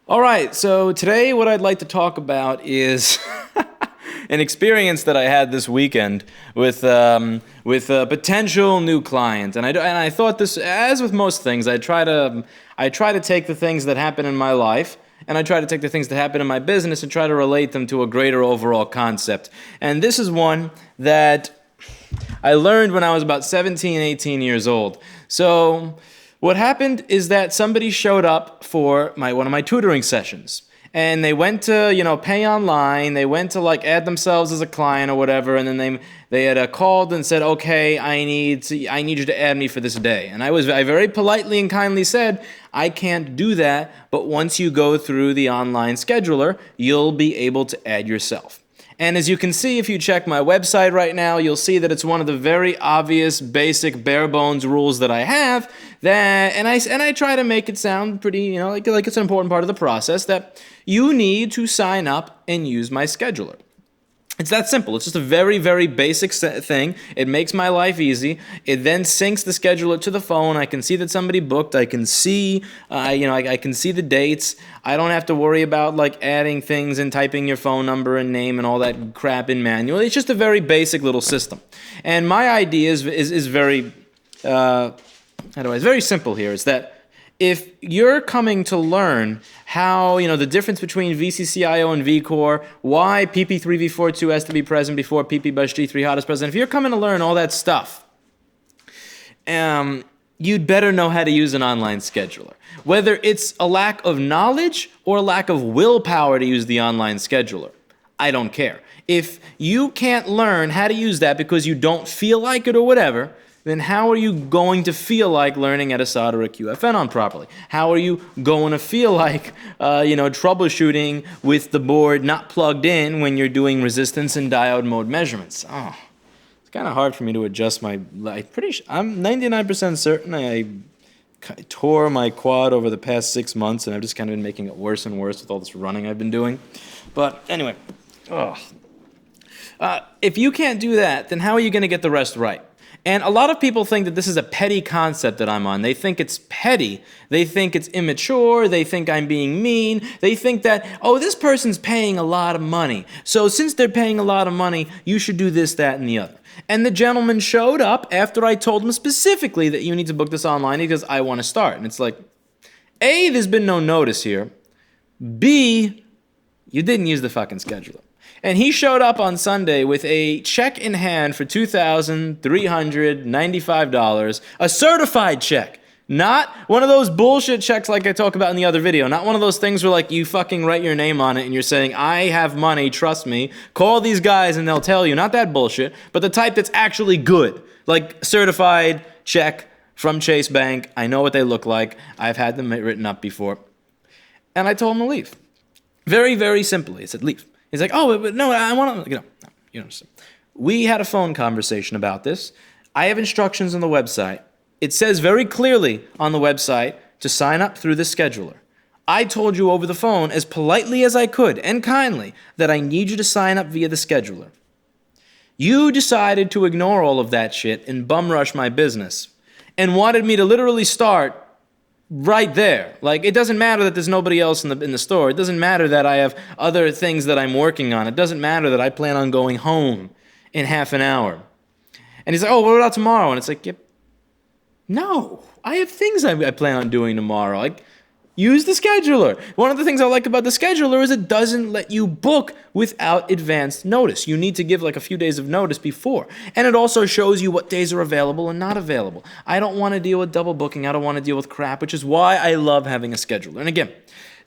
All right, so today what I'd like to talk about is an experience that I had this weekend with a potential new client, and I thought this, as with most things, I try to take the things that happen in my life, and I try to take the things that happen in my business and try to relate them to a greater overall concept. And this is one that I learned when I was about 17, 18 years old. So what happened is that somebody showed up for one of my tutoring sessions. And they went to, pay online. They went to add themselves as a client or whatever, and then they had called and said, "Okay, I need you to add me for this day." And I very politely and kindly said, "I can't do that, but once you go through the online scheduler, you'll be able to add yourself." And as you can see, if you check my website right now, you'll see that it's one of the very obvious, basic, bare bones rules that I have. And I try to make it sound pretty, like it's an important part of the process, that you need to sign up and use my scheduler. It's that simple. It's just a very, very basic thing. It makes my life easy. It then syncs the scheduler to the phone. I can see that somebody booked. I can see, I can see the dates. I don't have to worry about adding things and typing your phone number and name and all that crap in manually. It's just a very basic little system. And my idea is very, it's very simple here. It's that if you're coming to learn how, the difference between VCCIO and VCore, why PP3V42 has to be present before PP-G3 hot is present, if you're coming to learn all that stuff, you'd better know how to use an online scheduler. Whether it's a lack of knowledge or a lack of willpower to use the online scheduler, I don't care. If you can't learn how to use that because you don't feel like it or whatever, then how are you going to feel like learning how to solder a QFN on properly? How are you going to feel like, troubleshooting with the board not plugged in when you're doing resistance and diode mode measurements? Oh, it's kind of hard for me to adjust I'm 99% certain I tore my quad over the past 6 months, and I've just kind of been making it worse and worse with all this running I've been doing. But anyway, if you can't do that, then how are you going to get the rest right? And a lot of people think that this is a petty concept that I'm on. They think it's petty. They think it's immature. They think I'm being mean. They think that, this person's paying a lot of money. So since they're paying a lot of money, you should do this, that, and the other. And the gentleman showed up after I told him specifically that you need to book this online because I want to start. And it's like, A, there's been no notice here. B, you didn't use the fucking scheduler. And he showed up on Sunday with a check in hand for $2,395, a certified check. Not one of those bullshit checks like I talk about in the other video. Not one of those things where you fucking write your name on it and you're saying, "I have money, trust me. Call these guys and they'll tell you." Not that bullshit, but the type that's actually good. Like certified check from Chase Bank. I know what they look like. I've had them written up before. And I told him to leave. Very, very simply. I said, leave. He's like, "Oh, but no, I want to," no, you understand. We had a phone conversation about this. I have instructions on the website. It says very clearly on the website to sign up through the scheduler. I told you over the phone as politely as I could and kindly that I need you to sign up via the scheduler. You decided to ignore all of that shit and bum rush my business and wanted me to literally start right there. It doesn't matter that there's nobody else in the store. It doesn't matter that I have other things that I'm working on. It doesn't matter that I plan on going home in half an hour. And he's like, "Oh, what about tomorrow?" And it's like, no, I have things I plan on doing tomorrow. Use the scheduler. One of the things I like about the scheduler is it doesn't let you book without advanced notice. You need to give a few days of notice before. And it also shows you what days are available and not available. I don't want to deal with double booking. I don't want to deal with crap, which is why I love having a scheduler. And again,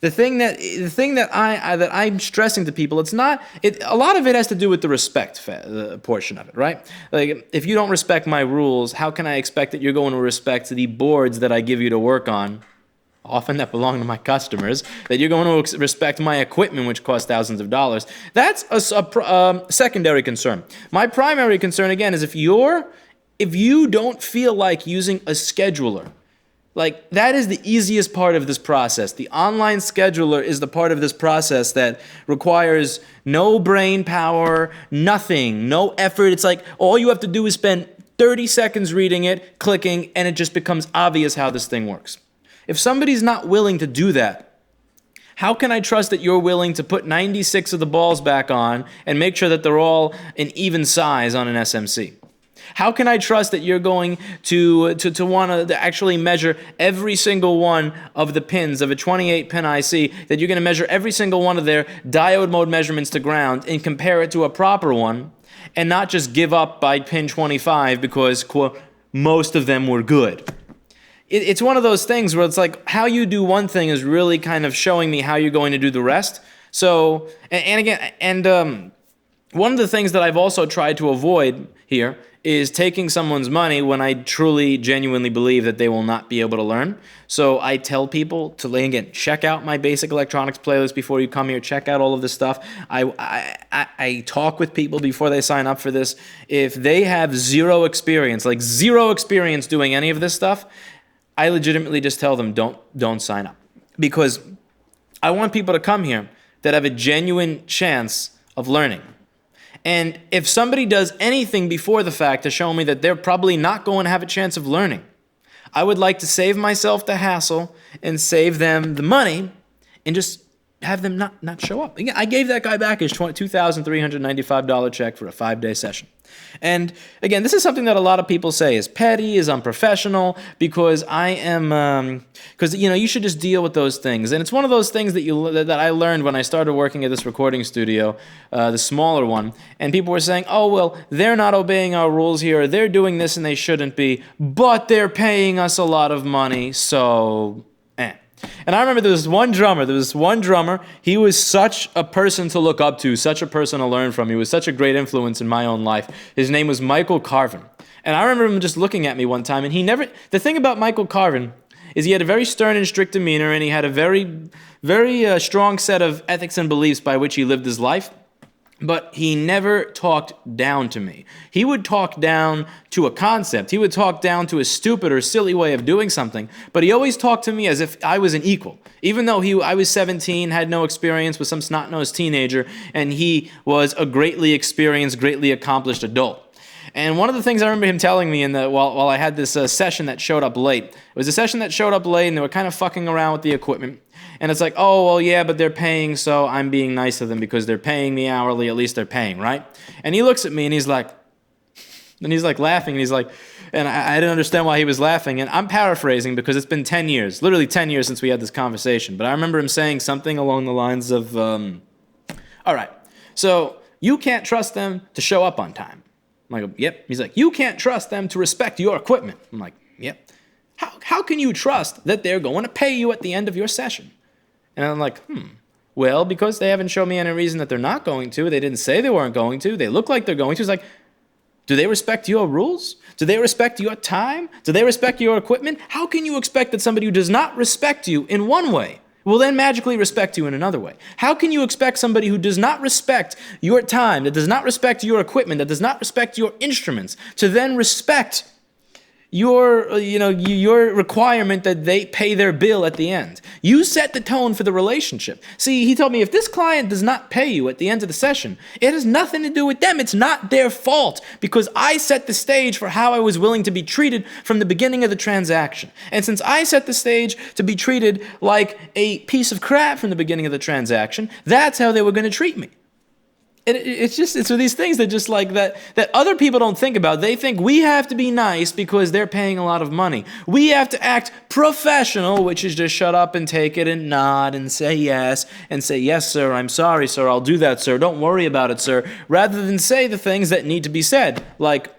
the thing that I'm stressing to people, a lot of it has to do with the respect portion of it, right? If you don't respect my rules, how can I expect that you're going to respect the boards that I give you to work on, often that belong to my customers, that you're going to respect my equipment, which costs thousands of dollars? That's a secondary concern. My primary concern, again, is if you don't feel like using a scheduler, that is the easiest part of this process. The online scheduler is the part of this process that requires no brain power, nothing, no effort. It's all you have to do is spend 30 seconds reading it, clicking, and it just becomes obvious how this thing works. If somebody's not willing to do that, How can I trust that you're willing to put 96 of the balls back on and make sure that they're all an even size on an SMC? How can I trust that you're going to want to actually measure every single one of the pins of a 28-pin IC, that you're going to measure every single one of their diode mode measurements to ground and compare it to a proper one, and not just give up by pin 25 because, quote, most of them were good? It's one of those things where it's like how you do one thing is really kind of showing me how you're going to do the rest. So, one of the things that I've also tried to avoid here is taking someone's money when I truly, genuinely believe that they will not be able to learn. So I tell people to, again, check out my basic electronics playlist before you come here. Check out all of this stuff. I talk with people before they sign up for this. If they have zero experience doing any of this stuff, I legitimately just tell them don't sign up. Because I want people to come here that have a genuine chance of learning. And if somebody does anything before the fact to show me that they're probably not going to have a chance of learning, I would like to save myself the hassle and save them the money and just have them not show up. I gave that guy back his $2,395 check for a 5-day session. And again, this is something that a lot of people say is petty, is unprofessional, because you should just deal with those things. And it's one of those things that I learned when I started working at this recording studio, the smaller one, and people were saying, oh, well, they're not obeying our rules here, they're doing this and they shouldn't be, but they're paying us a lot of money, so And I remember there was one drummer, he was such a person to look up to, such a person to learn from. He was such a great influence in my own life. His name was Michael Carvin. And I remember him just looking at me one time, and the thing about Michael Carvin is he had a very stern and strict demeanor, and he had a very, very strong set of ethics and beliefs by which he lived his life. But he never talked down to me. He would talk down to a concept. He would talk down to a stupid or silly way of doing something. But he always talked to me as if I was an equal. Even though I was 17, had no experience, was some snot-nosed teenager, and he was a greatly experienced, greatly accomplished adult. And one of the things I remember him telling me while I had this session that showed up late, it was a session that showed up late, and they were kind of fucking around with the equipment. And it's like, oh, well, yeah, but they're paying, so I'm being nice to them because they're paying me hourly, at least they're paying, right? And he looks at me and he's like laughing, and he's like, and I didn't understand why he was laughing. And I'm paraphrasing because it's been 10 years, literally 10 years since we had this conversation. But I remember him saying something along the lines of, all right, so you can't trust them to show up on time. I'm like, yep. He's like, you can't trust them to respect your equipment. I'm like, yep. How can you trust that they're going to pay you at the end of your session? And I'm like, well, because they haven't shown me any reason that they're not going to. They didn't say they weren't going to. They look like they're going to. It's like, do they respect your rules? Do they respect your time? Do they respect your equipment? How can you expect that somebody who does not respect you in one way will then magically respect you in another way? How can you expect somebody who does not respect your time, that does not respect your equipment, that does not respect your instruments, to then respect your requirement that they pay their bill at the end? You set the tone for the relationship. See, he told me if this client does not pay you at the end of the session, it has nothing to do with them. It's not their fault, because I set the stage for how I was willing to be treated from the beginning of the transaction. And since I set the stage to be treated like a piece of crap from the beginning of the transaction, that's how they were going to treat me. It's these things that just like that other people don't think about. They think we have to be nice because they're paying a lot of money. We have to act professional, which is just shut up and take it and nod and say yes, sir, I'm sorry, sir, I'll do that, sir, don't worry about it, sir, rather than say the things that need to be said. Like,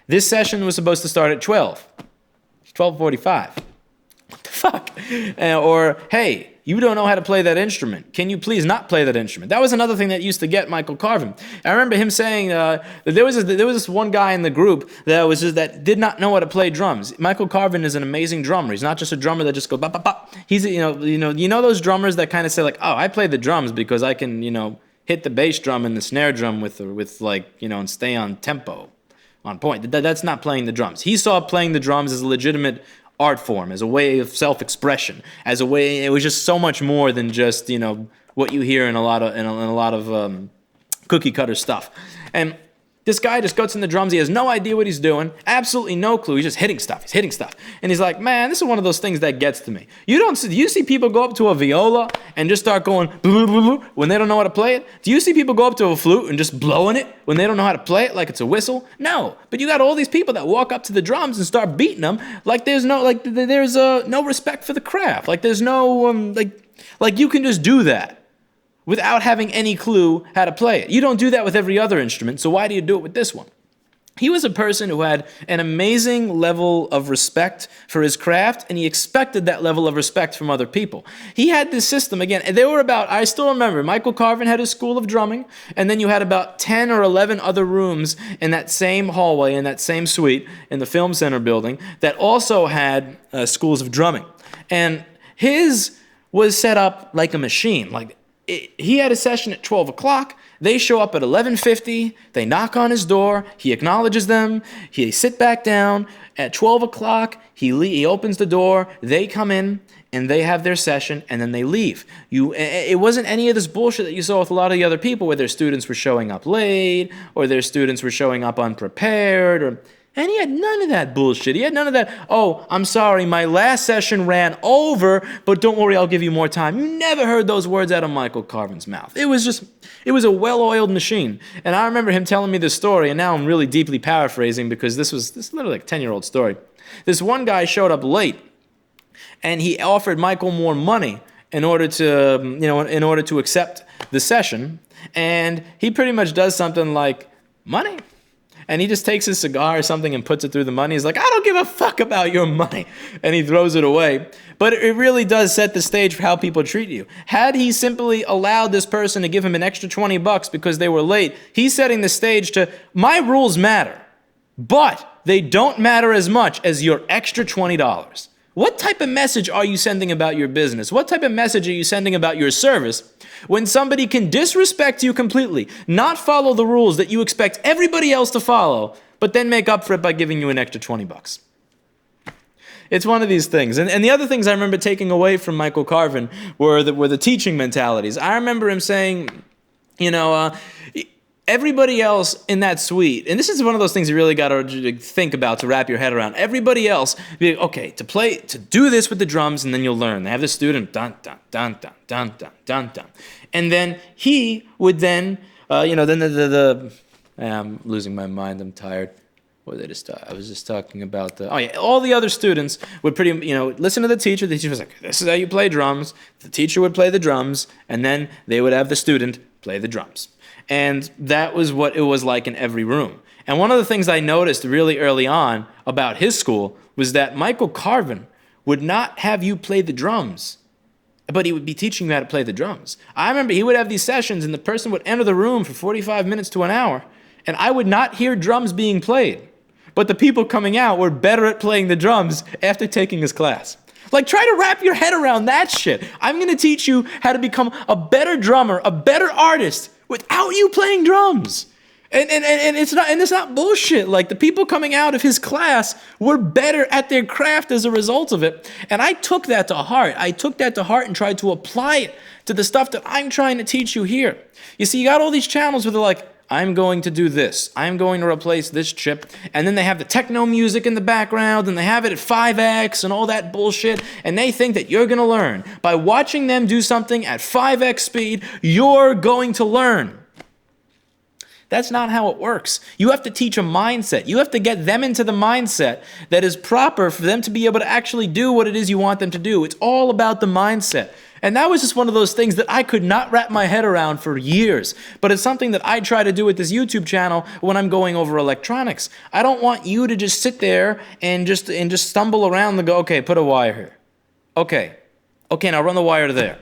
this session was supposed to start at 12:45. What the fuck? Or, hey, you don't know how to play that instrument. Can you please not play that instrument? That was another thing that used to get Michael Carvin. I remember him saying that there was this one guy in the group that did not know how to play drums. Michael Carvin is an amazing drummer. He's not just a drummer that just goes bop bop bop. He's you know those drummers that kind of say like, oh, I play the drums because I can hit the bass drum and the snare drum with and stay on tempo, on point. That's not playing the drums. He saw playing the drums as a legitimate art form, as a way of self-expression, as a way. It was just so much more than just what you hear in a lot of cookie cutter stuff. And This guy just goes in the drums. He has no idea what he's doing. Absolutely no clue. He's just hitting stuff. He's hitting stuff. And he's like, man, this is one of those things that gets to me. Do you see people go up to a viola and just start going blah, blah, blah, when they don't know how to play it? Do you see people go up to a flute and just blowing it when they don't know how to play it like it's a whistle? No. But you got all these people that walk up to the drums and start beating them like there's no respect for the craft. Like there's no like you can just do that without having any clue how to play it. You don't do that with every other instrument, so why do you do it with this one? He was a person who had an amazing level of respect for his craft, and he expected that level of respect from other people. He had this system, again, there were I still remember, Michael Carvin had his school of drumming, and then you had about 10 or 11 other rooms in that same hallway, in that same suite, in the Film Center building, that also had schools of drumming. And his was set up like a machine, he had a session at 12 o'clock. They show up at 11:50. They knock on his door. He acknowledges them. He sit back down. At 12 o'clock, he opens the door. They come in, and they have their session, and then they leave. It wasn't any of this bullshit that you saw with a lot of the other people where their students were showing up late or their students were showing up unprepared and he had none of that bullshit. He had none of that, oh, I'm sorry, my last session ran over, but don't worry, I'll give you more time. You never heard those words out of Michael Carvin's mouth. It was a well-oiled machine. And I remember him telling me this story, and now I'm really deeply paraphrasing because this is literally like a 10-year-old story. This one guy showed up late, and he offered Michael more money in order to accept the session. And he pretty much does something like, money? And he just takes his cigar or something and puts it through the money. He's like, I don't give a fuck about your money. And he throws it away. But it really does set the stage for how people treat you. Had he simply allowed this person to give him an extra $20 because they were late, he's setting the stage to, my rules matter, but they don't matter as much as your extra $20. What type of message are you sending about your business? What type of message are you sending about your service when somebody can disrespect you completely, not follow the rules that you expect everybody else to follow, but then make up for it by giving you an extra $20? It's one of these things. And the other things I remember taking away from Michael Carvin were the teaching mentalities. I remember him saying, everybody else in that suite, and this is one of those things you really got to think about to wrap your head around. Everybody else, to do this with the drums, and then you'll learn. They have the student, dun, dun, dun, dun, dun, dun, dun, dun. And then he would then, I'm losing my mind, I'm tired. I was just talking about all the other students would listen to the teacher. The teacher was like, this is how you play drums. The teacher would play the drums, and then they would have the student play the drums. And that was what it was like in every room. And one of the things I noticed really early on about his school was that Michael Carvin would not have you play the drums, but he would be teaching you how to play the drums. I remember he would have these sessions, and the person would enter the room for 45 minutes to an hour, and I would not hear drums being played. But the people coming out were better at playing the drums after taking his class. Like, try to wrap your head around that shit. I'm going to teach you how to become a better drummer, a better artist, without you playing drums. And it's not bullshit. Like, the people coming out of his class were better at their craft as a result of it. And I took that to heart. And tried to apply it to the stuff that I'm trying to teach you here. You see, you got all these channels where they're like, I'm going to do this. I'm going to replace this chip. And then they have the techno music in the background, and they have it at 5x and all that bullshit. And they think that you're going to learn. By watching them do something at 5x speed, you're going to learn. That's not how it works. You have to teach a mindset. You have to get them into the mindset that is proper for them to be able to actually do what it is you want them to do. It's all about the mindset. And that was just one of those things that I could not wrap my head around for years. But it's something that I try to do with this YouTube channel when I'm going over electronics. I don't want you to just sit there and just stumble around and go, okay, put a wire here. Okay, now run the wire to there.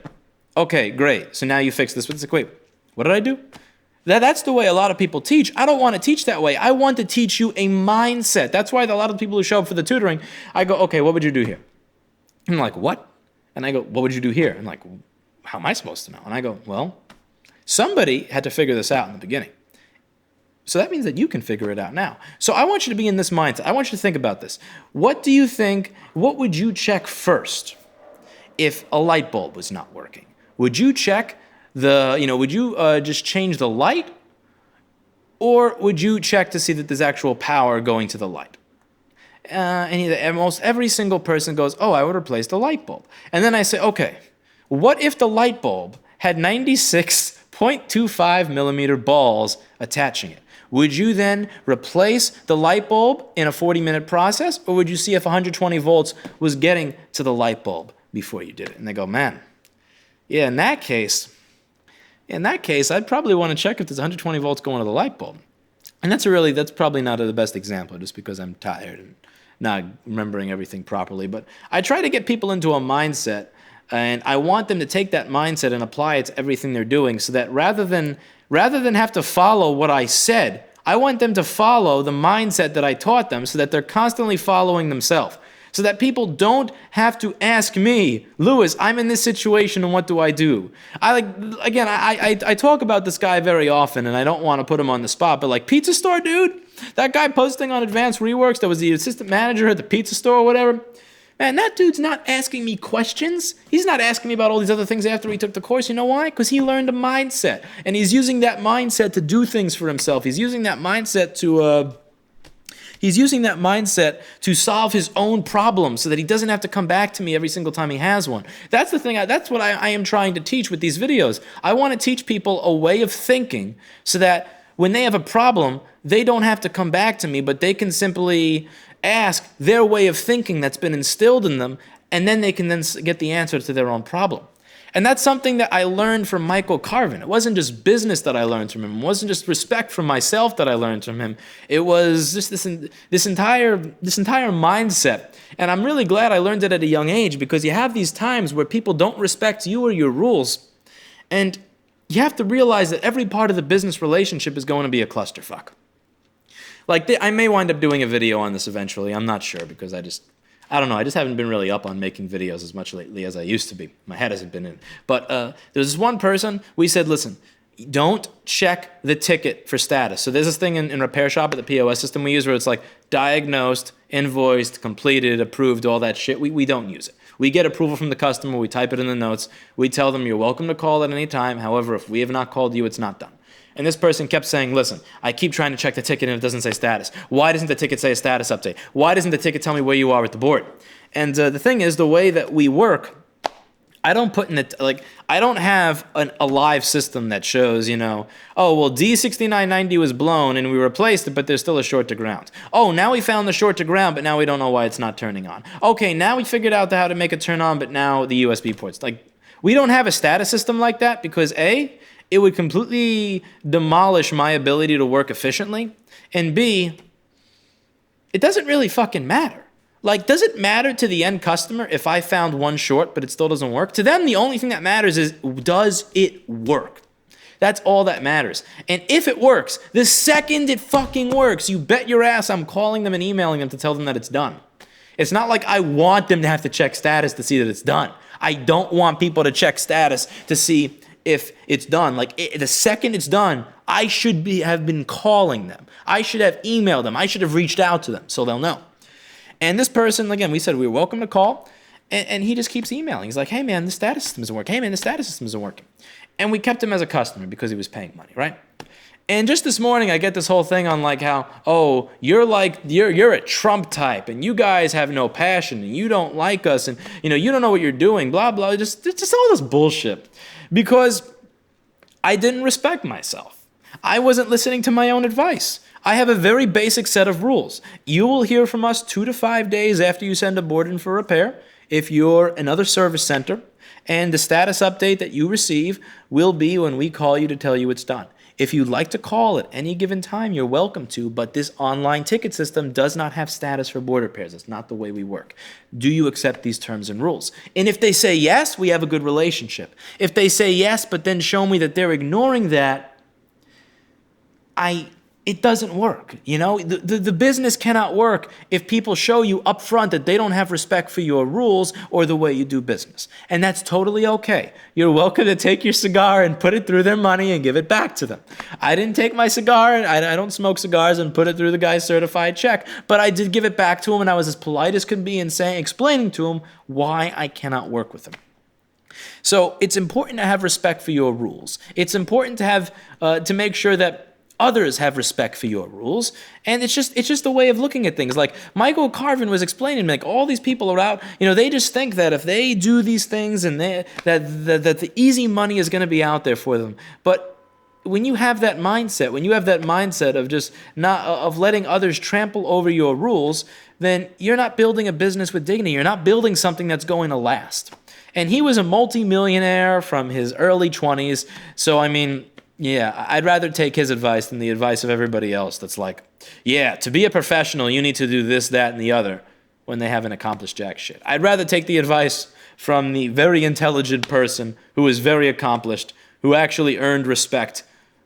Okay, great. So now you fix this. Wait, what did I do? That's the way a lot of people teach. I don't want to teach that way. I want to teach you a mindset. That's why a lot of people who show up for the tutoring, I go, okay, what would you do here? And I'm like, what? And I go, what would you do here? And like, how am I supposed to know? And I go, well, somebody had to figure this out in the beginning. So that means that you can figure it out now. So I want you to be in this mindset. I want you to think about this. What do you think, what would you check first if a light bulb was not working? Would you check would you just change the light? Or would you check to see that there's actual power going to the light? And almost every single person goes, oh, I would replace the light bulb. And then I say, okay, what if the light bulb had 96.25 millimeter balls attaching it? Would you then replace the light bulb in a 40-minute process, or would you see if 120 volts was getting to the light bulb before you did it? And they go, man, yeah, in that case, I'd probably want to check if there's 120 volts going to the light bulb. And that's probably not the best example, just because I'm tired and not remembering everything properly. But I try to get people into a mindset, and I want them to take that mindset and apply it to everything they're doing, so that rather than have to follow what I said, I want them to follow the mindset that I taught them, so that they're constantly following themselves. So that people don't have to ask me, Lewis, I'm in this situation and what do I do? I talk about this guy very often, and I don't want to put him on the spot, but like, pizza store dude, that guy posting on Advanced Reworks that was the assistant manager at the pizza store or whatever, man, that dude's not asking me questions. He's not asking me about all these other things after he took the course. You know why? Because he learned a mindset, and he's using that mindset to do things for himself. He's using that mindset to solve his own problems, so that he doesn't have to come back to me every single time he has one. That's the thing. That's what I am trying to teach with these videos. I want to teach people a way of thinking, so that when they have a problem, they don't have to come back to me, but they can simply ask their way of thinking that's been instilled in them, and then they can then get the answer to their own problem. And that's something that I learned from Michael Carvin. It wasn't just business that I learned from him. It wasn't just respect for myself that I learned from him. It was just this entire mindset. And I'm really glad I learned it at a young age, because you have these times where people don't respect you or your rules. And you have to realize that every part of the business relationship is going to be a clusterfuck. Like, I may wind up doing a video on this eventually. I'm not sure, because I don't know. I just haven't been really up on making videos as much lately as I used to be. My head hasn't been in. But there's this one person, we said, listen, don't check the ticket for status. So there's this thing in Repair Shop at the POS system we use where it's like diagnosed, invoiced, completed, approved, all that shit. We don't use it. We get approval from the customer. We type it in the notes. We tell them you're welcome to call at any time. However, if we have not called you, it's not done. And this person kept saying, listen, I keep trying to check the ticket and it doesn't say status. Why doesn't the ticket say a status update? Why doesn't the ticket tell me where you are with the board? And the thing is, the way that we work, I don't put in it, like, I don't have a live system that shows, oh, well, D6990 was blown and we replaced it, but there's still a short to ground. Oh, now we found the short to ground, but now we don't know why it's not turning on. Okay, now we figured out how to make it turn on, but now the USB ports. Like, we don't have a status system like that because A, it would completely demolish my ability to work efficiently, and B, it doesn't really fucking matter. Like, does it matter to the end customer if I found one short but it still doesn't work? To them, the only thing that matters is, does it work? That's all that matters. And if it works, the second it fucking works, you bet your ass I'm calling them and emailing them to tell them that it's done. It's not like I want them to have to check status to see that it's done. I don't want people to check status to see if it's done. Like, the second it's done, I should have been calling them. I should have emailed them. I should have reached out to them so they'll know. And this person, again, we said we were welcome to call, and he just keeps emailing. He's like, hey, man, the status system isn't working. Hey, man, the status system isn't working. And we kept him as a customer because he was paying money, right? And just this morning, I get this whole thing on like how, oh, you're a Trump type, and you guys have no passion, and you don't like us, and you don't know what you're doing, blah, blah, just all this bullshit. Because I didn't respect myself. I wasn't listening to my own advice. I have a very basic set of rules. You will hear from us 2 to 5 days after you send a board in for repair if you're another service center, and the status update that you receive will be when we call you to tell you it's done. If you'd like to call at any given time, you're welcome to, but this online ticket system does not have status for board repairs. It's not the way we work. Do you accept these terms and rules? And if they say yes, we have a good relationship. If they say yes, but then show me that they're ignoring that, it doesn't work. The business cannot work if people show you up front that they don't have respect for your rules or the way you do business. And that's totally okay. You're welcome to take your cigar and put it through their money and give it back to them. I didn't take my cigar, and I don't smoke cigars, and put it through the guy's certified check, but I did give it back to him, and I was as polite as could be in explaining to him why I cannot work with him. So it's important to have respect for your rules. It's important to have to make sure that others have respect for your rules. And it's just a way of looking at things. Like Michael Carvin was explaining, like all these people are out, they just think that if they do these things and that the easy money is going to be out there for them. But when you have that mindset, of just not of letting others trample over your rules, then you're not building a business with dignity. You're not building something that's going to last. And he was a multi-millionaire from his early 20s. So, I mean, yeah, I'd rather take his advice than the advice of everybody else that's like, yeah, to be a professional, you need to do this, that, and the other, when they haven't accomplished jack shit. I'd rather take the advice from the very intelligent person who is very accomplished, who actually earned respect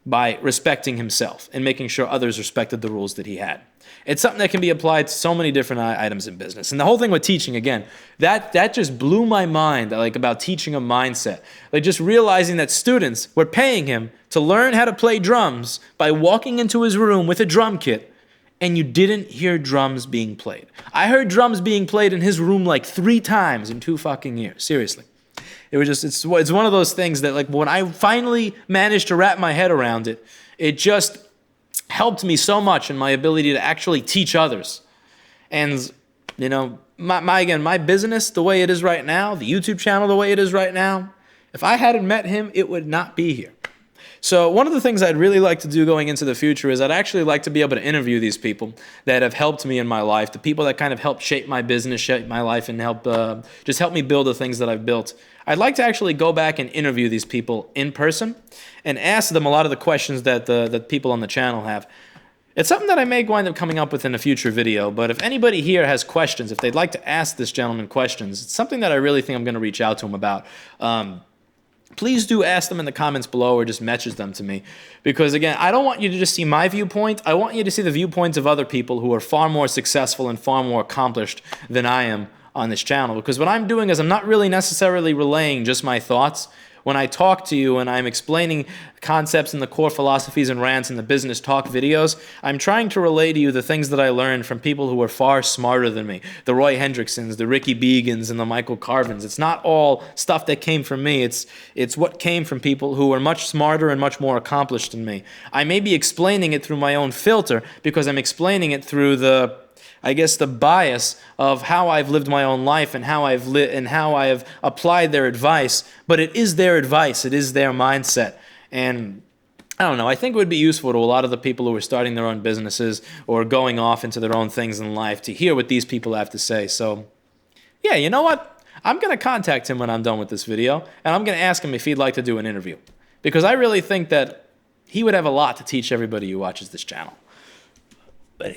by respecting himself and making sure others respected the rules that he had. It's something that can be applied to so many different items in business. And the whole thing with teaching, again, that just blew my mind, like about teaching a mindset. Like just realizing that students were paying him to learn how to play drums by walking into his room with a drum kit, and you didn't hear drums being played. I heard drums being played in his room like 3 times in 2 fucking years. Seriously. It was just, it's one of those things that, like, when I finally managed to wrap my head around it, it just helped me so much in my ability to actually teach others. And, my business the way it is right now, the YouTube channel the way it is right now, if I hadn't met him, it would not be here. So one of the things I'd really like to do going into the future is I'd actually like to be able to interview these people that have helped me in my life, the people that kind of helped shape my business, shape my life, and help me build the things that I've built. I'd like to actually go back and interview these people in person and ask them a lot of the questions that the people on the channel have. It's something that I may wind up coming up with in a future video, but if anybody here has questions, if they'd like to ask this gentleman questions, it's something that I really think I'm going to reach out to him about. Please do ask them in the comments below or just message them to me. Because again, I don't want you to just see my viewpoint. I want you to see the viewpoints of other people who are far more successful and far more accomplished than I am on this channel. Because what I'm doing is I'm not really necessarily relaying just my thoughts. When I talk to you and I'm explaining concepts and the core philosophies and rants in the business talk videos, I'm trying to relay to you the things that I learned from people who are far smarter than me. The Roy Hendricksons, the Ricky Begans, and the Michael Carvins. It's not all stuff that came from me. It's what came from people who are much smarter and much more accomplished than me. I may be explaining it through my own filter because I'm explaining it through the bias of how I've lived my own life and how I have applied their advice, but it is their advice, it is their mindset. And I don't know, I think it would be useful to a lot of the people who are starting their own businesses or going off into their own things in life to hear what these people have to say. So yeah, you know what? I'm going to contact him when I'm done with this video, and I'm going to ask him if he'd like to do an interview. Because I really think that he would have a lot to teach everybody who watches this channel. But